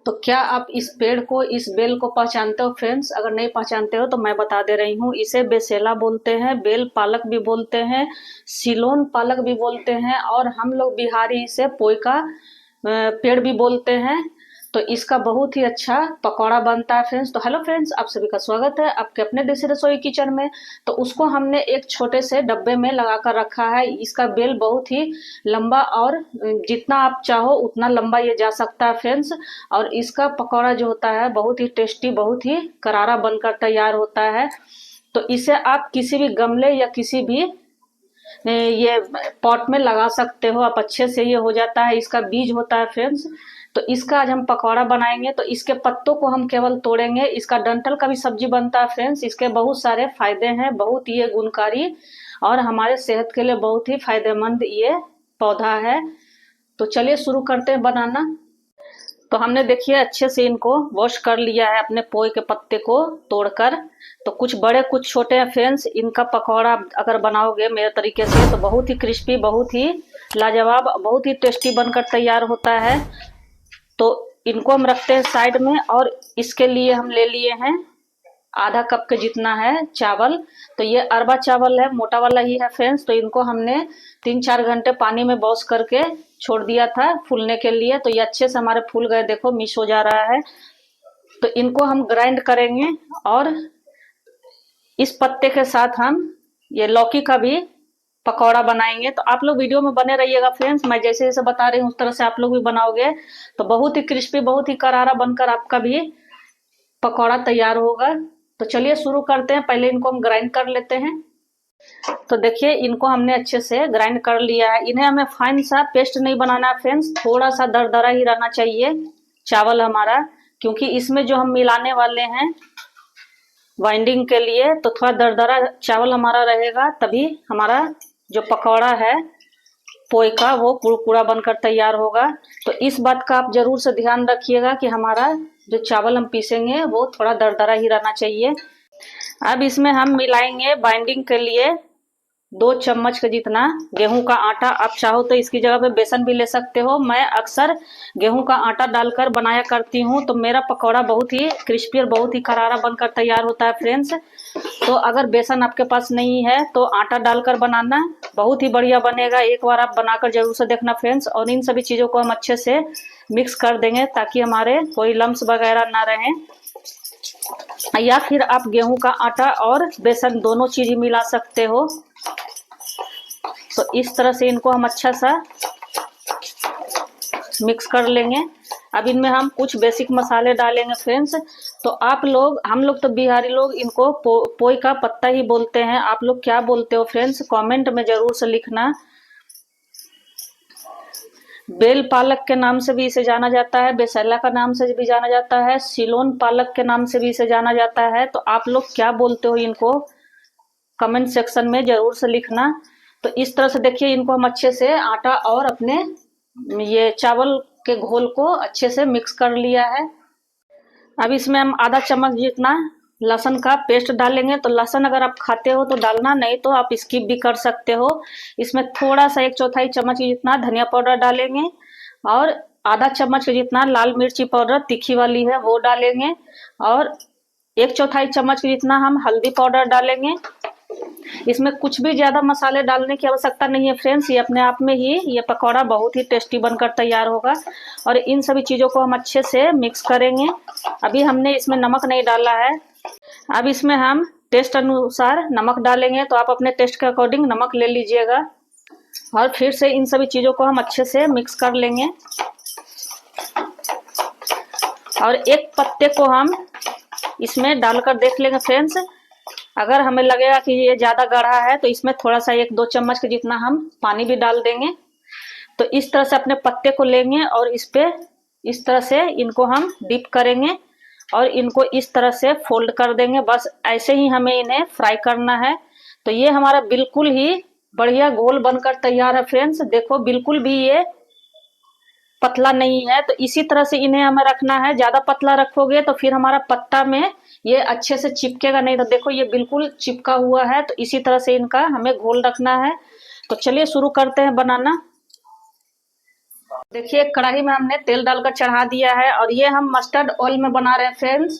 तो क्या आप इस पेड़ को, इस बेल को पहचानते हो फ्रेंड्स? अगर नहीं पहचानते हो तो मैं बता दे रही हूँ। इसे बेसेला बोलते हैं, बेल पालक भी बोलते हैं, सिलोन पालक भी बोलते हैं, और हम लोग बिहारी इसे पोई का पेड़ भी बोलते हैं। तो इसका बहुत ही अच्छा पकौड़ा बनता है फ्रेंड्स। तो हेलो फ्रेंड्स, आप सभी का स्वागत है आपके अपने देसी रसोई किचन में। तो उसको हमने एक छोटे से डब्बे में लगा कर रखा है। इसका बेल बहुत ही लंबा, और जितना आप चाहो उतना लंबा ये जा सकता है फ्रेंड्स। और इसका पकौड़ा जो होता है बहुत ही टेस्टी, बहुत ही करारा बनकर तैयार होता है। तो इसे आप किसी भी गमले या किसी भी ये पॉट में लगा सकते हो आप, अच्छे से ये हो जाता है। इसका बीज होता है फ्रेंड्स। तो इसका आज हम पकौड़ा बनाएंगे। तो इसके पत्तों को हम केवल तोड़ेंगे। इसका डंठल का भी सब्जी बनता है फ्रेंड्स। इसके बहुत सारे फायदे हैं, बहुत ये गुणकारी और हमारे सेहत के लिए बहुत ही फायदेमंद ये पौधा है। तो चलिए शुरू करते हैं बनाना। तो हमने देखिए अच्छे से इनको वॉश कर लिया है, अपने पोए के पत्ते को तोड़कर। तो कुछ बड़े कुछ छोटे हैं फ्रेंड्स। इनका पकौड़ा अगर बनाओगे मेरे तरीके से तो बहुत ही क्रिस्पी, बहुत ही लाजवाब, बहुत ही टेस्टी बनकर तैयार होता है। तो इनको हम रखते हैं साइड में। और इसके लिए हम ले लिए हैं आधा कप के जितना है चावल। तो ये अरबा चावल है, मोटा वाला ही है फ्रेंड्स। तो इनको हमने 3-4 घंटे पानी में वॉश करके छोड़ दिया था फूलने के लिए। तो ये अच्छे से हमारे फूल गए, देखो मिक्स हो जा रहा है। तो इनको हम ग्राइंड करेंगे और इस पत्ते के साथ हम ये लौकी का भी पकौड़ा बनाएंगे। तो आप लोग वीडियो में बने रहिएगा फ्रेंड्स। मैं जैसे जैसे बता रही हूँ उस तरह से आप लोग भी बनाओगे तो बहुत ही क्रिस्पी, बहुत ही करारा बनकर आपका भी पकौड़ा तैयार होगा। तो चलिए शुरू करते हैं। पहले इनको हम ग्राइंड कर लेते हैं। तो देखिए इनको हमने अच्छे से ग्राइंड कर लिया है। इन्हें हमें फाइन सा पेस्ट नहीं बनाना है फ्रेंड्स, थोड़ा सा दरदरा ही रहना चाहिए चावल हमारा, क्योंकि इसमें जो हम मिलाने वाले हैं बाइंडिंग के लिए, तो थोड़ा दरदरा चावल हमारा रहेगा, तभी हमारा जो पकौड़ा है पोई का वो कुरकुरा बनकर तैयार होगा। तो इस बात का आप जरूर से ध्यान रखिएगा कि हमारा जो चावल हम पीसेंगे वो थोड़ा दरदरा ही रहना चाहिए। अब इसमें हम मिलाएंगे बाइंडिंग के लिए 2 चम्मच के जितना गेहूं का आटा। आप चाहो तो इसकी जगह पे बेसन भी ले सकते हो। मैं अक्सर गेहूं का आटा डालकर बनाया करती हूँ। तो मेरा पकौड़ा बहुत ही क्रिस्पी और बहुत ही करारा बनकर तैयार होता है फ्रेंड्स। तो अगर बेसन आपके पास नहीं है तो आटा डालकर बनाना, बहुत ही बढ़िया बनेगा। एक बार आप बनाकर जरूर से देखना फ्रेंड्स। और इन सभी चीज़ों को हम अच्छे से मिक्स कर देंगे ताकि हमारे कोई लम्स वगैरह ना रहे। या फिर आप गेहूं का आटा और बेसन दोनों चीज ही मिला सकते हो। तो इस तरह से इनको हम अच्छा सा मिक्स कर लेंगे। अब इनमें हम कुछ बेसिक मसाले डालेंगे फ्रेंड्स। तो आप लोग, हम लोग तो बिहारी लोग इनको पोई का पत्ता ही बोलते हैं। आप लोग क्या बोलते हो फ्रेंड्स, कमेंट में जरूर से लिखना। बेल पालक के नाम से भी इसे जाना जाता है, बेसेला का नाम से भी जाना जाता है, सिलोन पालक के नाम से भी इसे जाना जाता है। तो आप लोग क्या बोलते हो इनको कमेंट सेक्शन में जरूर से लिखना। तो इस तरह से देखिए इनको हम अच्छे से आटा और अपने ये चावल के घोल को अच्छे से मिक्स कर लिया है। अब इसमें हम आधा चम्मच जितना लहसुन का पेस्ट डालेंगे। तो लहसुन अगर आप खाते हो तो डालना, नहीं तो आप स्किप भी कर सकते हो। इसमें थोड़ा सा 1/4 चम्मच जितना धनिया पाउडर डालेंगे और आधा चम्मच जितना लाल मिर्ची पाउडर तीखी वाली है वो डालेंगे। और 1/4 चम्मच जितना हम हल्दी पाउडर डालेंगे। इसमें कुछ भी ज्यादा मसाले डालने की आवश्यकता नहीं है फ्रेंड्स। ये अपने आप में ही ये पकौड़ा बहुत ही टेस्टी बनकर तैयार होगा। और इन सभी चीजों को हम अच्छे से मिक्स करेंगे। अभी हमने इसमें नमक नहीं डाला है। अब इसमें हम टेस्ट अनुसार नमक डालेंगे। तो आप अपने टेस्ट के अकॉर्डिंग नमक ले लीजिएगा। और फिर से इन सभी चीजों को हम अच्छे से मिक्स कर लेंगे। और एक पत्ते को हम इसमें डालकर देख लेंगे फ्रेंड्स। अगर हमें लगेगा कि ये ज्यादा गाढ़ा है तो इसमें थोड़ा सा 1-2 चम्मच के जितना हम पानी भी डाल देंगे। तो इस तरह से अपने पत्ते को लेंगे और इस पे इस तरह से इनको हम डिप करेंगे और इनको इस तरह से फोल्ड कर देंगे। बस ऐसे ही हमें इन्हें फ्राई करना है। तो ये हमारा बिल्कुल ही बढ़िया गोल बनकर तैयार है फ्रेंड्स। देखो बिल्कुल भी ये पतला नहीं है। तो इसी तरह से इन्हें हमें रखना है। ज्यादा पतला रखोगे तो फिर हमारा पत्ता में ये अच्छे से चिपकेगा नहीं। तो देखो ये बिल्कुल चिपका हुआ है। तो इसी तरह से इनका हमें घोल रखना है। तो चलिए शुरू करते हैं बनाना। देखिए कढ़ाई में हमने तेल डालकर चढ़ा दिया है और ये हम मस्टर्ड ऑयल में बना रहे हैं फ्रेंड्स,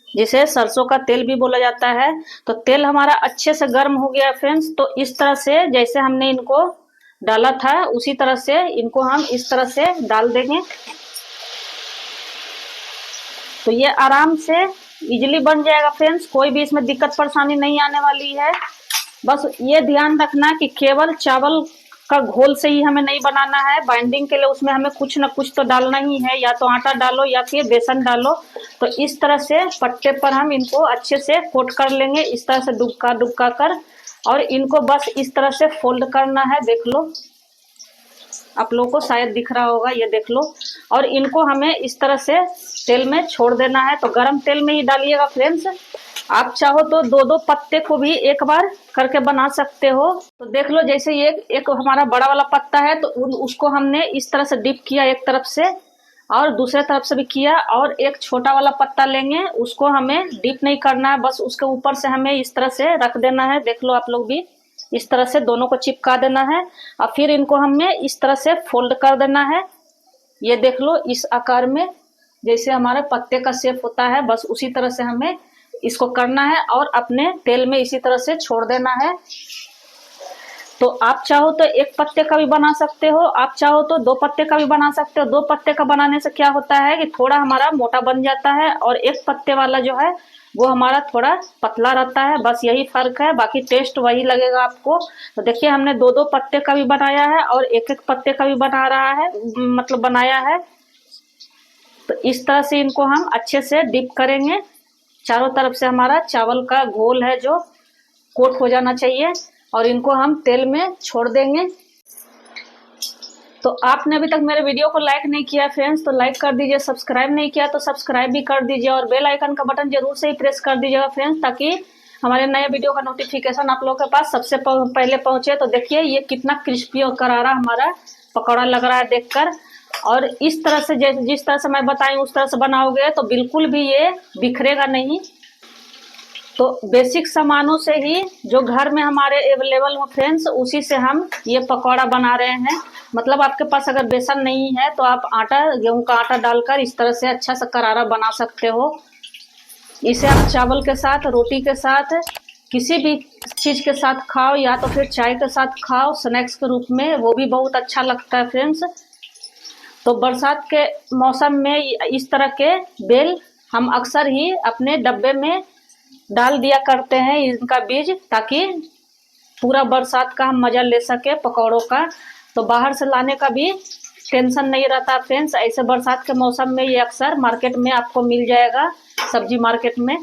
जिसे सरसों का तेल भी बोला जाता है। तो तेल हमारा अच्छे से गर्म हो गया फ्रेंड्स। तो इस तरह से जैसे हमने इनको डाला था उसी तरह से इनको हम इस तरह से डाल देंगे। तो ये आराम से इजीली बन जाएगा फ्रेंड्स, कोई भी इसमें दिक्कत परेशानी नहीं आने वाली है। बस ये ध्यान रखना कि केवल चावल का घोल से ही हमें नहीं बनाना है, बाइंडिंग के लिए उसमें हमें कुछ ना कुछ तो डालना ही है, या तो आटा डालो या फिर बेसन डालो। तो इस तरह से पट्टे पर हम इनको अच्छे से कोट कर लेंगे, इस तरह से डुबका डुबका कर, और इनको बस इस तरह से फोल्ड करना है। देख लो, आप लोगों को शायद दिख रहा होगा, ये देख लो। और इनको हमें इस तरह से तेल में छोड़ देना है। तो गरम तेल में ही डालिएगा फ्रेंड्स। आप चाहो तो दो दो पत्ते को भी एक बार करके बना सकते हो। तो देख लो, जैसे ये एक हमारा बड़ा वाला पत्ता है तो उसको हमने इस तरह से डिप किया एक तरफ से, और दूसरे तरफ से भी किया। और एक छोटा वाला पत्ता लेंगे, उसको हमें डिप नहीं करना है, बस उसके ऊपर से हमें इस तरह से रख देना है। देख लो आप लोग भी, इस तरह से दोनों को चिपका देना है और फिर इनको हमें इस तरह से फोल्ड कर देना है। ये देख लो, इस आकार में जैसे हमारे पत्ते का शेप होता है, बस उसी तरह से हमें इसको करना है और अपने तेल में इसी तरह से छोड़ देना है। तो आप चाहो तो एक पत्ते का भी बना सकते हो, आप चाहो तो दो पत्ते का भी बना सकते हो। दो पत्ते का बनाने से क्या होता है कि थोड़ा हमारा मोटा बन जाता है, और एक पत्ते वाला जो है वो हमारा थोड़ा पतला रहता है। बस यही फर्क है, बाकी टेस्ट वही लगेगा आपको। तो देखिए, हमने दो दो पत्ते का भी बनाया है और एक एक पत्ते का भी बना रहा है, मतलब बनाया है। तो इस तरह से इनको हम अच्छे से डिप करेंगे। चारों तरफ से हमारा चावल का घोल है जो कोट हो जाना चाहिए, और इनको हम तेल में छोड़ देंगे। तो आपने अभी तक मेरे वीडियो को लाइक नहीं किया फ्रेंड्स, तो लाइक कर दीजिए। सब्सक्राइब नहीं किया तो सब्सक्राइब भी कर दीजिए, और बेल आइकन का बटन जरूर से ही प्रेस कर दीजिएगा फ्रेंड्स, ताकि हमारे नए वीडियो का नोटिफिकेशन आप लोगों के पास सबसे पहले पहुंचे। तो देखिए, ये कितना क्रिस्पी और करारा हमारा पकौड़ा लग रहा है देखकर। और इस तरह से जिस तरह से मैं बताई उस तरह से बनाओगे तो बिल्कुल भी ये बिखरेगा नहीं। तो बेसिक सामानों से ही जो घर में हमारे अवेलेबल हो फ्रेंड्स, उसी से हम ये पकौड़ा बना रहे हैं। मतलब आपके पास अगर बेसन नहीं है तो आप आटा, गेहूं का आटा डालकर इस तरह से अच्छा सा करारा बना सकते हो। इसे आप चावल के साथ, रोटी के साथ, किसी भी चीज के साथ खाओ, या तो फिर चाय के साथ खाओ स्नैक्स के रूप में, वो भी बहुत अच्छा लगता है फ्रेंड्स। तो बरसात के मौसम में इस तरह के बेल हम अक्सर ही अपने डब्बे में डाल दिया करते हैं, इनका बीज, ताकि पूरा बरसात का हम मजा ले सके पकौड़ों का। तो बाहर से लाने का भी टेंशन नहीं रहता फ्रेंड्स। ऐसे बरसात के मौसम में ये अक्सर मार्केट में आपको मिल जाएगा, सब्जी मार्केट में।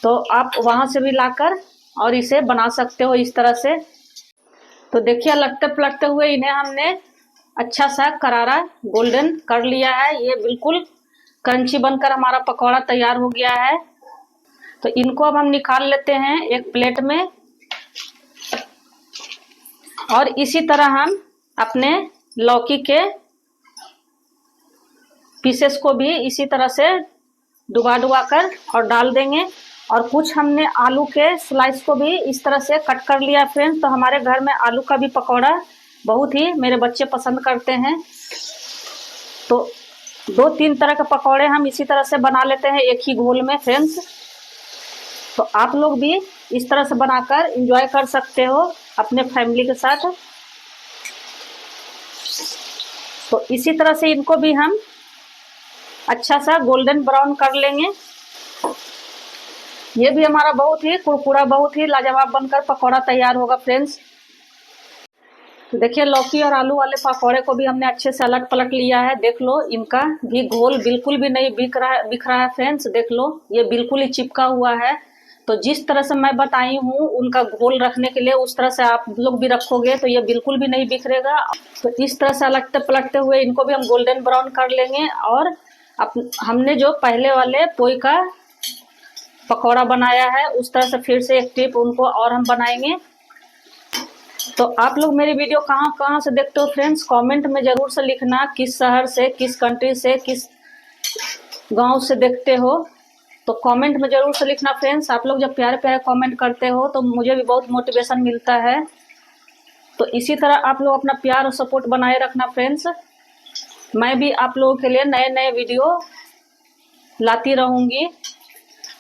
तो आप वहां से भी लाकर और इसे बना सकते हो इस तरह से। तो देखिए, लगते पलटते हुए इन्हें हमने अच्छा सा करारा गोल्डन कर लिया है। ये बिल्कुल क्रंची बनकर हमारा पकौड़ा तैयार हो गया है। तो इनको अब हम निकाल लेते हैं एक प्लेट में, और इसी तरह हम अपने लौकी के पीसेस को भी इसी तरह से डुबा डुबा कर और डाल देंगे। और कुछ हमने आलू के स्लाइस को भी इस तरह से कट कर लिया फ्रेंड्स। तो हमारे घर में आलू का भी पकौड़ा बहुत ही मेरे बच्चे पसंद करते हैं। तो दो तीन तरह के पकौड़े हम इसी तरह से बना लेते हैं एक ही घोल में फ्रेंड्स। तो आप लोग भी इस तरह से बनाकर एंजॉय कर सकते हो अपने फैमिली के साथ। तो इसी तरह से इनको भी हम अच्छा सा गोल्डन ब्राउन कर लेंगे। ये भी हमारा बहुत ही कुरकुरा, बहुत ही लाजवाब बनकर पकौड़ा तैयार होगा फ्रेंड्स। तो देखिए, लौकी और आलू वाले पकौड़े को भी हमने अच्छे से अलट पलट लिया है। देख लो, इनका भी घोल बिल्कुल भी नहीं बिख रहा है फ्रेंड्स। देख लो, ये बिल्कुल ही चिपका हुआ है। तो जिस तरह से मैं बताई हूँ उनका घोल रखने के लिए, उस तरह से आप लोग भी रखोगे तो ये बिल्कुल भी नहीं बिखरेगा। तो इस तरह से अलटते पलटते हुए इनको भी हम गोल्डन ब्राउन कर लेंगे। और हमने जो पहले वाले पोई का पकौड़ा बनाया है उस तरह से फिर से एक टिप उनको और हम बनाएंगे। तो आप लोग मेरी वीडियो कहाँ कहाँ से देखते हो फ्रेंड्स, कमेंट में जरूर से लिखना, किस शहर से, किस कंट्री से, किस गांव से देखते हो। तो कमेंट में जरूर से लिखना फ्रेंड्स। आप लोग जब प्यारे प्यारे कमेंट करते हो तो मुझे भी बहुत मोटिवेशन मिलता है। तो इसी तरह आप लोग अपना प्यार और सपोर्ट बनाए रखना फ्रेंड्स। मैं भी आप लोगों के लिए नए नए वीडियो लाती रहूँगी।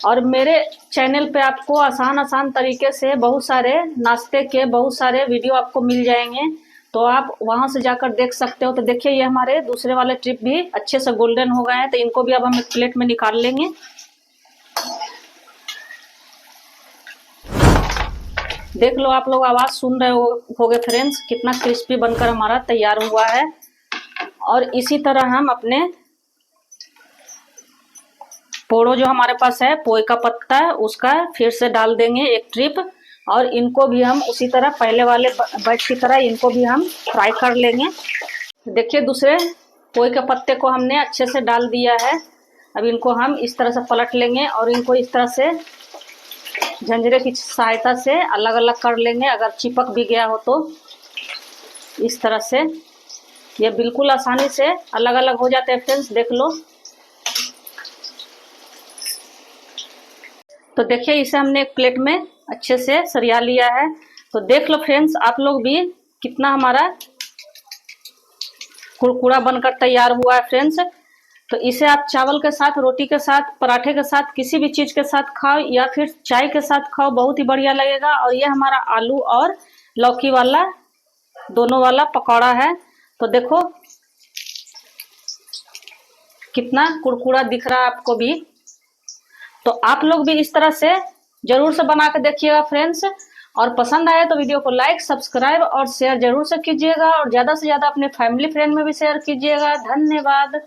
और मेरे चैनल पे आपको आसान आसान तरीके से बहुत सारे नाश्ते के बहुत सारे वीडियो आपको मिल जाएंगे, तो आप वहां से जाकर देख सकते हो। तो देखिए ये हमारे दूसरे वाले ट्रिप भी अच्छे से गोल्डन हो गए हैं, तो इनको भी अब हम एक प्लेट में निकाल लेंगे। देख लो आप लोग, आवाज सुन रहे होगे फ्रेंड्स, कितना क्रिस्पी बनकर हमारा तैयार हुआ है। और इसी तरह हम अपने पोड़ो जो हमारे पास है, पोई का पत्ता है, उसका फिर से डाल देंगे एक ट्रिप। और इनको भी हम उसी तरह पहले वाले बैच की तरह इनको भी हम फ्राई कर लेंगे। देखिए दूसरे पोई के पत्ते को हमने अच्छे से डाल दिया है। अब इनको हम इस तरह से पलट लेंगे और इनको इस तरह से झंझरे की सहायता से अलग अलग कर लेंगे। अगर चिपक भी गया हो तो इस तरह से ये बिल्कुल आसानी से अलग अलग हो जाते हैं फ्रेंड्स, देख लो। तो देखिए इसे हमने एक प्लेट में अच्छे से सरिया लिया है। तो देख लो फ्रेंड्स, आप लोग भी कितना हमारा कुरकुरा बनकर तैयार हुआ है फ्रेंड्स। तो इसे आप चावल के साथ, रोटी के साथ, पराठे के साथ, किसी भी चीज के साथ खाओ या फिर चाय के साथ खाओ, बहुत ही बढ़िया लगेगा। और ये हमारा आलू और लौकी वाला दोनों वाला पकौड़ा है। तो देखो कितना कुरकुरा दिख रहा है आपको भी। तो आप लोग भी इस तरह से जरूर से बना के देखिएगा फ्रेंड्स। और पसंद आए तो वीडियो को लाइक, सब्सक्राइब और शेयर जरूर से कीजिएगा। और ज्यादा से ज्यादा अपने फैमिली फ्रेंड में भी शेयर कीजिएगा। धन्यवाद।